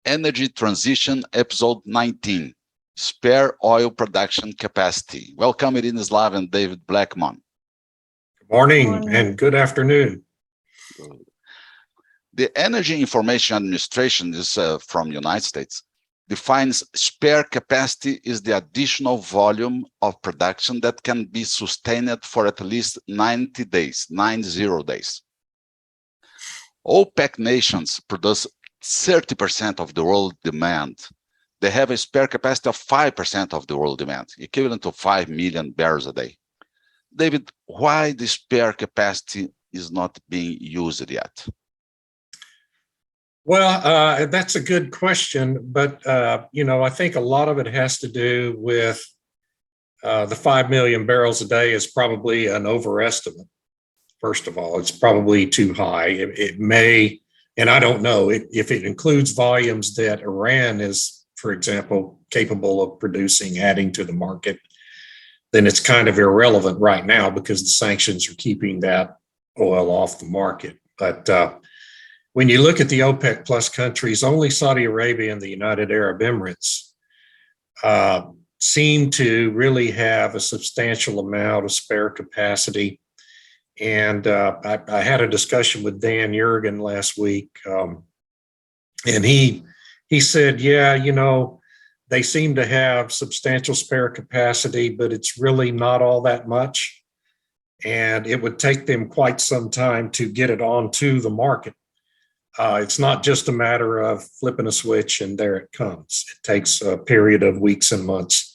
Energy Transition, Episode 19, Spare Oil Production Capacity. Welcome, Irineslav and David Blackmon. Good morning and good afternoon. The Energy Information Administration is from the United States, defines spare capacity is the additional volume of production that can be sustained for at least 90 days. OPEC nations produce 30% of the world demand. They have a spare capacity of 5% of the world demand, equivalent to 5 million barrels a day. David, why the spare capacity is not being used yet? Well, that's a good question, but I think a lot of it has to do with the 5 million barrels a day is probably an overestimate. First of all, it's probably too high. It may, and I don't know if it includes volumes that Iran is, for example, capable of producing, adding to the market, then it's kind of irrelevant right now because the sanctions are keeping that oil off the market. But when you look at the OPEC plus countries, only Saudi Arabia and the United Arab Emirates seem to really have a substantial amount of spare capacity. And I had a discussion with Dan Yergin last week, and he said, they seem to have substantial spare capacity, but it's really not all that much. And it would take them quite some time to get it onto the market. It's not just a matter of flipping a switch and there it comes. It takes a period of weeks and months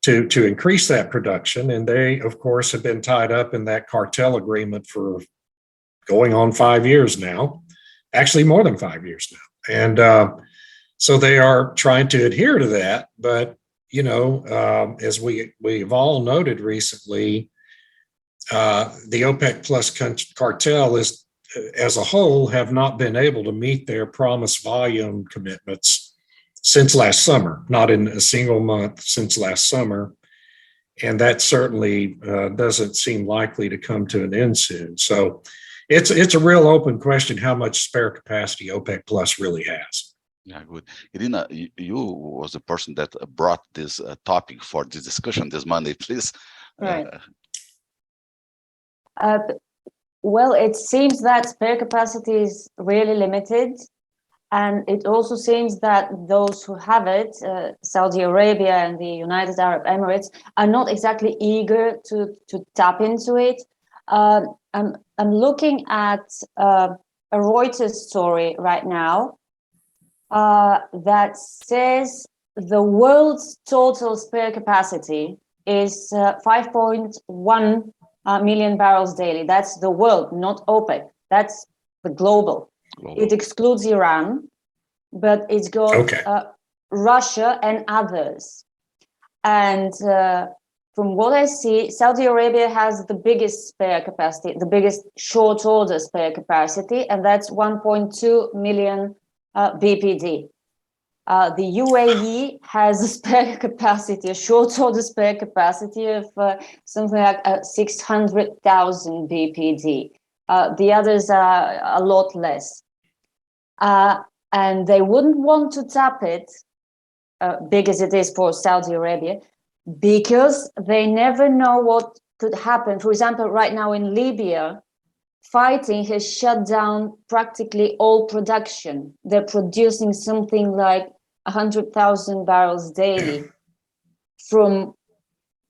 to increase that production. And they, of course, have been tied up in that cartel agreement for going on 5 years now, actually more than 5 years now. And so they are trying to adhere to that. But, as we've all noted recently, the OPEC plus cartel is, as a whole, have not been able to meet their promised volume commitments since last summer, not in a single month since last summer. And that certainly doesn't seem likely to come to an end soon. So it's a real open question how much spare capacity OPEC Plus really has. Yeah, good. Irina, you was the person that brought this topic for this discussion this Monday, please. Right. Well, it seems that spare capacity is really limited. And it also seems that those who have it, Saudi Arabia and the United Arab Emirates, are not exactly eager to tap into it. I'm looking at a Reuters story right now that says the world's total spare capacity is 5.1 million barrels daily. That's the world, not OPEC. That's the global. It excludes Iran, but it's got Russia and others. And from what I see, Saudi Arabia has the biggest spare capacity, the biggest short order spare capacity, and that's 1.2 million BPD. The UAE has a spare capacity, a short order spare capacity of something like 600,000 BPD. The others are a lot less. And they wouldn't want to tap it, big as it is for Saudi Arabia, because they never know what could happen. For example, right now in Libya, fighting has shut down practically all production. They're producing something like 100,000 barrels daily from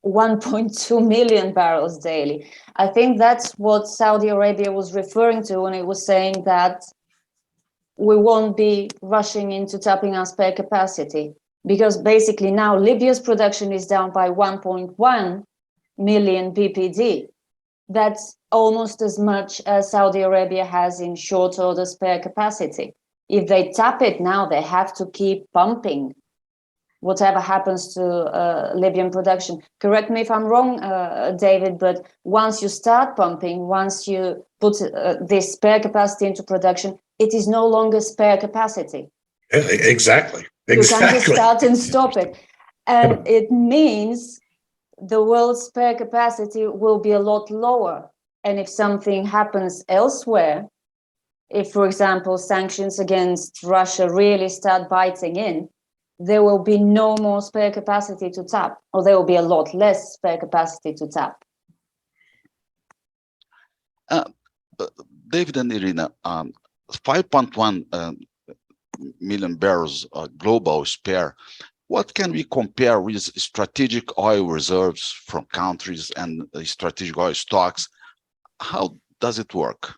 1.2 million barrels daily. I think that's what Saudi Arabia was referring to when it was saying that we won't be rushing into tapping our spare capacity, because basically now Libya's production is down by 1.1 million BPD. That's almost as much as Saudi Arabia has in short order spare capacity. If they tap it now, they have to keep pumping whatever happens to Libyan production. Correct me if I'm wrong, David, but once you start pumping, once you put this spare capacity into production, it is no longer spare capacity. Exactly. You can't just start and stop it. And it means the world's spare capacity will be a lot lower. And if something happens elsewhere, if, for example, sanctions against Russia really start biting in, there will be no more spare capacity to tap, or there will be a lot less spare capacity to tap. David and Irina, 5.1 million barrels global spare. What can we compare with strategic oil reserves from countries and strategic oil stocks? How does it work?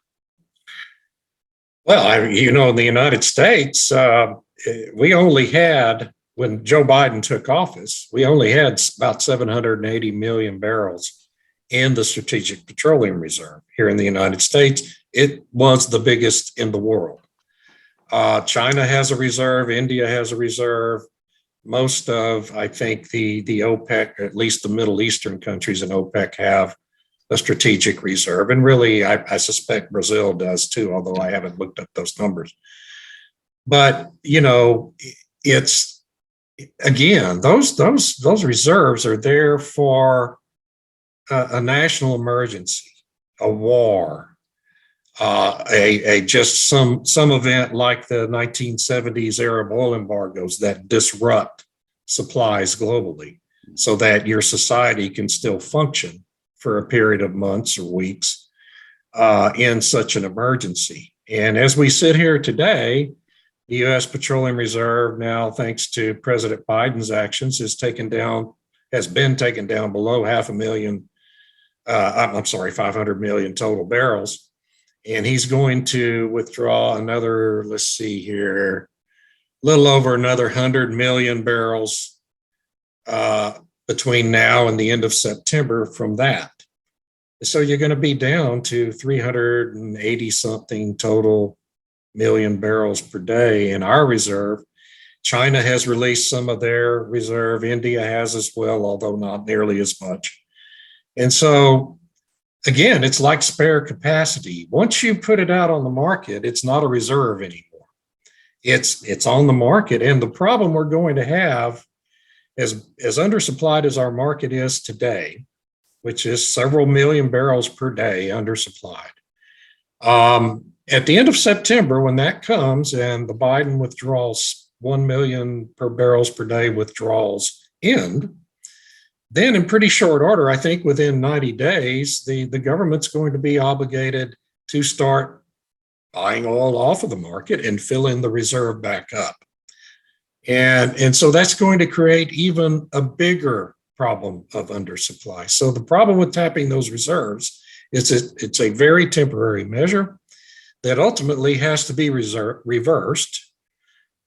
Well, in the United States, we only had, when Joe Biden took office, we only had about 780 million barrels in the Strategic Petroleum Reserve here in the United States. It was the biggest in the world. China has a reserve, India has a reserve. Most of, I think, the OPEC, at least the Middle Eastern countries in OPEC, have a strategic reserve. And really, I suspect Brazil does too, although I haven't looked up those numbers. But, it's, again, those reserves are there for a national emergency, a war, just some event like the 1970s Arab oil embargoes that disrupt supplies globally, so that your society can still function for a period of months or weeks in such an emergency. And as we sit here today, the U.S. Petroleum Reserve, now thanks to President Biden's actions, has been taken down below 500 million total barrels. And he's going to withdraw another, let's see here, a little over another 100 million barrels between now and the end of September from that. So you're going to be down to 380 something total million barrels per day in our reserve. China has released some of their reserve. India has as well, although not nearly as much. And so, again, it's like spare capacity. Once you put it out on the market, it's not a reserve anymore. It's on the market. And the problem we're going to have, as undersupplied as our market is today, which is several million barrels per day undersupplied. At the end of September, when that comes and the Biden withdrawals, 1 million per barrels per day withdrawals end, then in pretty short order, I think within 90 days, the government's going to be obligated to start buying oil off of the market and fill in the reserve back up. And so that's going to create even a bigger problem of undersupply. So the problem with tapping those reserves is it's a very temporary measure that ultimately has to be reversed.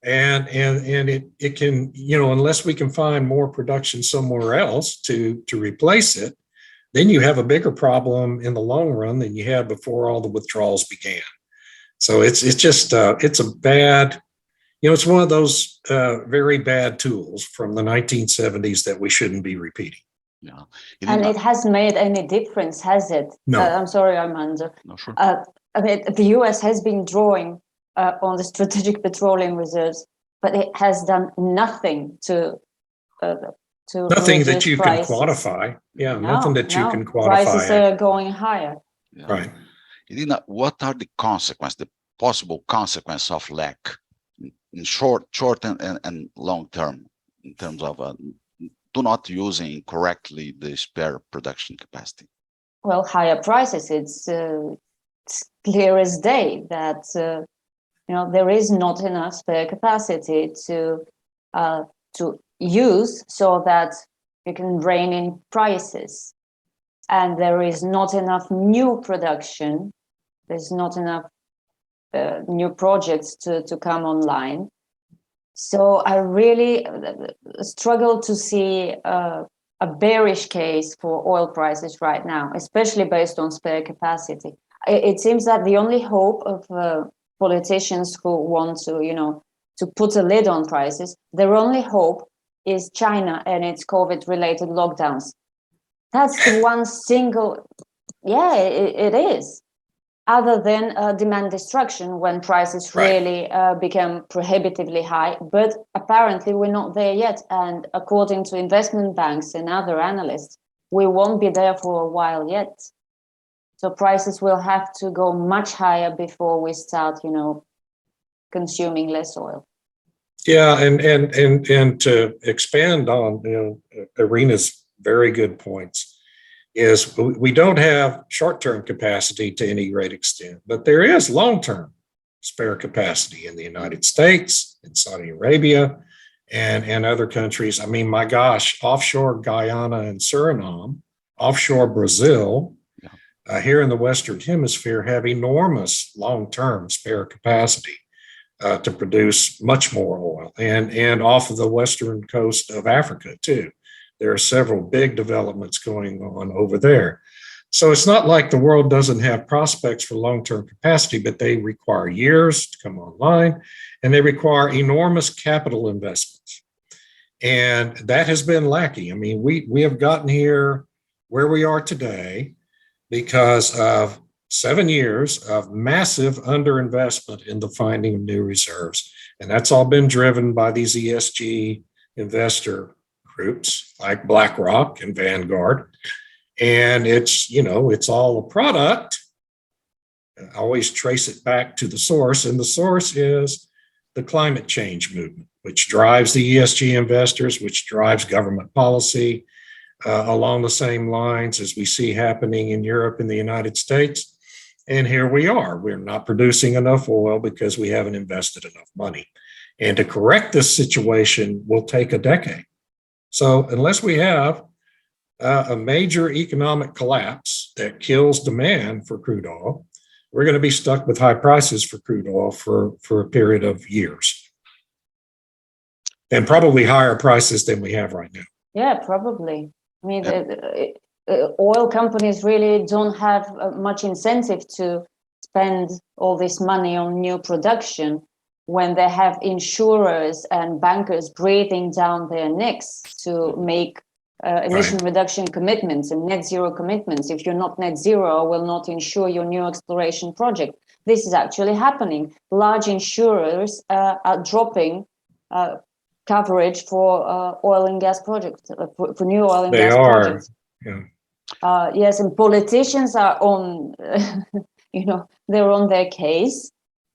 And it can, unless we can find more production somewhere else to replace it, then you have a bigger problem in the long run than you had before all the withdrawals began. So it's just it's a bad, it's one of those very bad tools from the 1970s that we shouldn't be repeating. Yeah, and it hasn't made any difference, has it? No. I'm sorry, Armando. No, sure. The US has been drawing on the strategic petroleum reserves, but it has done nothing to nothing that you prices. can quantify. Yeah, No, nothing that you can quantify. Prices are going higher. Yeah. Right. Irina, what are the possible consequences of lack in short and long term, in terms of do not using correctly the spare production capacity? Well, higher prices. It's clear as day that there is not enough spare capacity to use, so that you can rein in prices, and there is not enough new production. There's not enough new projects to come online. So I really struggle to see a bearish case for oil prices right now, especially based on spare capacity. It seems that the only hope of politicians who want to put a lid on prices, their only hope is China and its COVID-related lockdowns. That's the one single, it is. Other than demand destruction, when prices really become prohibitively high. But apparently we're not there yet. And according to investment banks and other analysts, we won't be there for a while yet. So prices will have to go much higher before we start, consuming less oil. Yeah, and to expand on Irina's very good points is we don't have short-term capacity to any great extent, but there is long-term spare capacity in the United States, in Saudi Arabia, and other countries. I mean, my gosh, offshore Guyana and Suriname, offshore Brazil, here in the Western Hemisphere have enormous long-term spare capacity to produce much more oil, and off of the western coast of Africa too. There are several big developments going on over there. So it's not like the world doesn't have prospects for long-term capacity, but they require years to come online, and they require enormous capital investments. And that has been lacking. I mean, we have gotten here where we are today because of 7 years of massive underinvestment in the finding of new reserves. And that's all been driven by these ESG investor groups like BlackRock and Vanguard. And it's all a product. I always trace it back to the source, and the source is the climate change movement, which drives the ESG investors, which drives government policy along the same lines as we see happening in Europe and the United States. And here we are. We're not producing enough oil because we haven't invested enough money. And to correct this situation will take a decade. So unless we have a major economic collapse that kills demand for crude oil, we're going to be stuck with high prices for crude oil for a period of years. And probably higher prices than we have right now. Yeah, probably. I mean, oil companies really don't have much incentive to spend all this money on new production when they have insurers and bankers breathing down their necks to make emission reduction commitments and net zero commitments. If you're not net zero, I will not insure your new exploration project. This is actually happening. Large insurers are dropping coverage for oil and gas projects, for new oil and gas projects. Yeah. Yes, and politicians are on, they're on their case,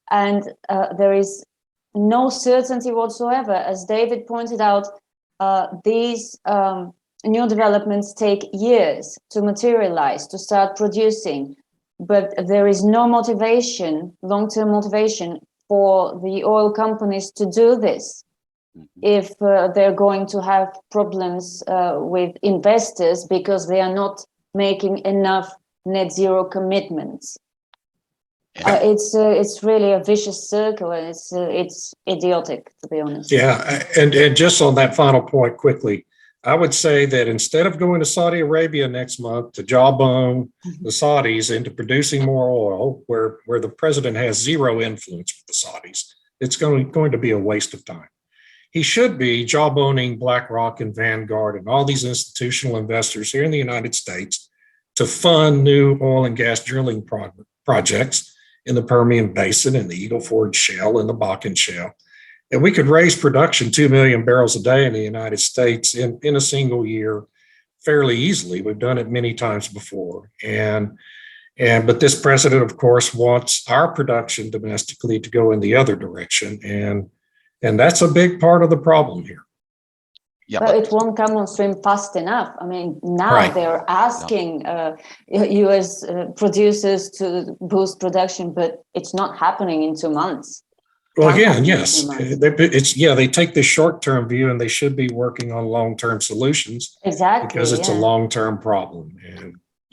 and there is no certainty whatsoever. As David pointed out, these new developments take years to materialize, to start producing, but there is no motivation, long-term motivation for the oil companies to do this. If they're going to have problems with investors because they are not making enough net zero commitments. It's really a vicious circle, and it's idiotic, to be honest. Yeah, and just on that final point quickly, I would say that instead of going to Saudi Arabia next month to jawbone the Saudis into producing more oil, where the president has zero influence with the Saudis, it's going to be a waste of time. He should be jawboning BlackRock and Vanguard and all these institutional investors here in the United States to fund new oil and gas drilling projects in the Permian Basin and the Eagle Ford Shale and the Bakken Shale. And we could raise production 2 million barrels a day in the United States in a single year fairly easily. We've done it many times before. But this president, of course, wants our production domestically to go in the other direction. And that's a big part of the problem here. Yeah, but it won't come on stream fast enough. I mean, now they're asking U.S. producers to boost production, but it's not happening in 2 months. Well, again, yes, they take this short-term view, and they should be working on long-term solutions. Exactly, because it's a long-term problem.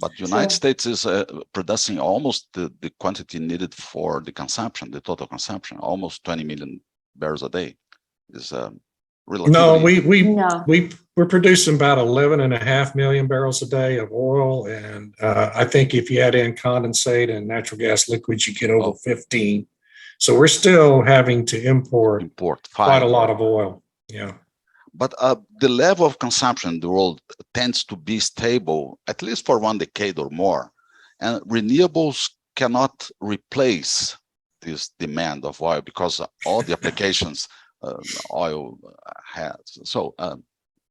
But the United States is producing almost the quantity needed for the consumption, the total consumption, almost 20 million barrels a day. Is relatively. No, we're producing about 11.5 million barrels a day of oil, and I think if you add in condensate and natural gas liquids, you get over 15. So we're still having to import quite a lot of oil. Yeah. But the level of consumption in the world tends to be stable, at least for 1 decade or more. And renewables cannot replace this demand of oil because all the applications oil has. So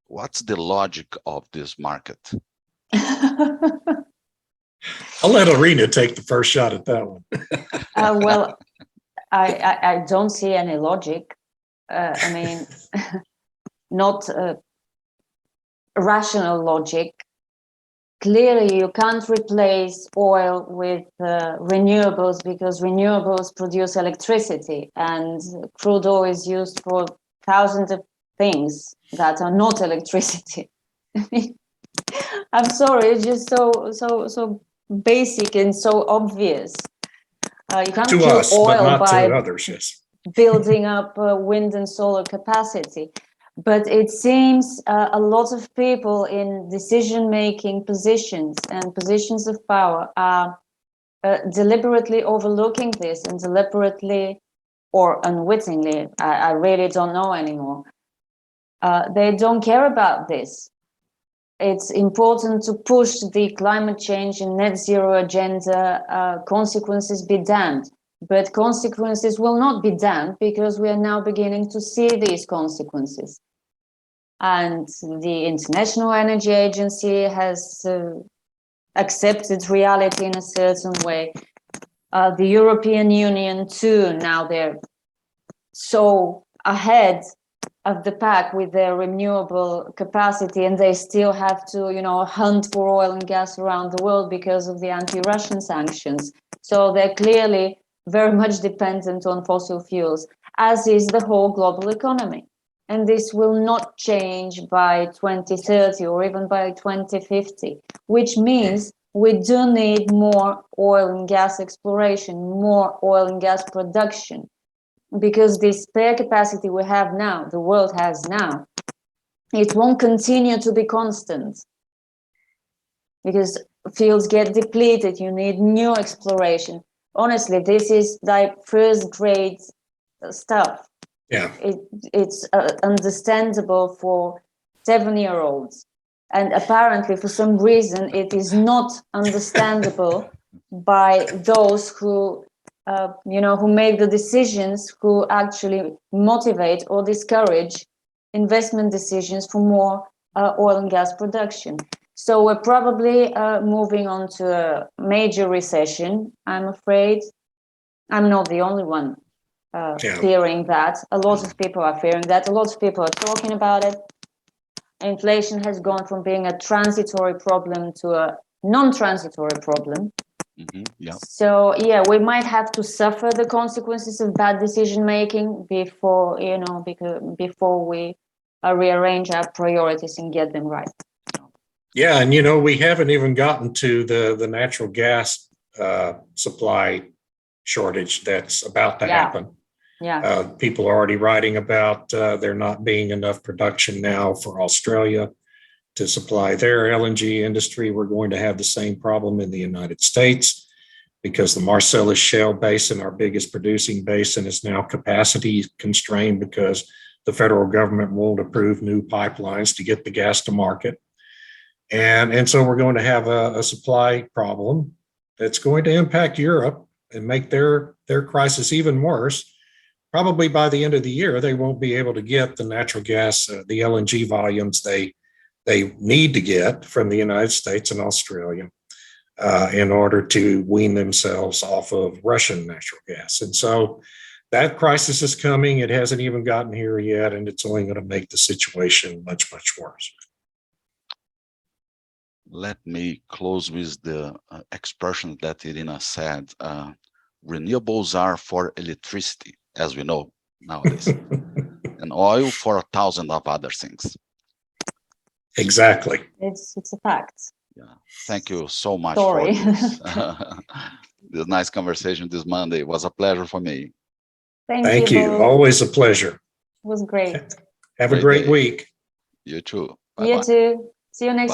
what's the logic of this market? I'll let Arena take the first shot at that one. Well, I don't see any logic. I mean, not rational logic. Clearly, you can't replace oil with renewables because renewables produce electricity, and crude oil is used for thousands of things that are not electricity. I'm sorry, it's just so basic and so obvious. You can't To kill us, but oil not by to others, yes. building up wind and solar capacity. But it seems a lot of people in decision-making positions and positions of power are deliberately overlooking this, and deliberately or unwittingly, I really don't know anymore. They don't care about this. It's important to push the climate change and net zero agenda, consequences be damned. But consequences will not be damned because we are now beginning to see these consequences. And the International Energy Agency has accepted reality in a certain way. The European Union too, now they're so ahead of the pack with their renewable capacity, and they still have to, you know, hunt for oil and gas around the world because of the anti-Russian sanctions. So they're clearly very much dependent on fossil fuels, as is the whole global economy. And this will not change by 2030 or even by 2050, which means we do need more oil and gas exploration, more oil and gas production, because the spare capacity we have now, the world has now, it won't continue to be constant because fields get depleted. You need new exploration. Honestly, this is like first grade stuff. Yeah. It's understandable for 7-year-olds, and apparently for some reason it is not understandable by those who who make the decisions, who actually motivate or discourage investment decisions for more oil and gas production. So we're probably moving on to a major recession, I'm afraid. I'm not the only one fearing that. A lot of people are fearing that. A lot of people are talking about it. Inflation has gone from being a transitory problem to a non-transitory problem. Yeah. So yeah, we might have to suffer the consequences of bad decision making before, before we rearrange our priorities and get them right. Yeah, and we haven't even gotten to the natural gas supply shortage that's about to happen. Yeah. People are already writing about there not being enough production now for Australia to supply their LNG industry. We're going to have the same problem in the United States because the Marcellus Shale Basin, our biggest producing basin, is now capacity constrained because the federal government won't approve new pipelines to get the gas to market. And so we're going to have a supply problem that's going to impact Europe and make their crisis even worse. Probably by the end of the year, they won't be able to get the natural gas, the LNG volumes they need to get from the United States and Australia in order to wean themselves off of Russian natural gas. And so that crisis is coming. It hasn't even gotten here yet, and it's only going to make the situation much, much worse. Let me close with the expression that Irina said. Renewables are for electricity, as we know nowadays, and oil for 1,000 of other things. Exactly. It's a fact. Yeah. Thank you so much Sorry. for this, this nice conversation this Monday. It was a pleasure for me. Thank you. Always a pleasure. It was great. Have a great week. You too. Bye-bye. You too. See you next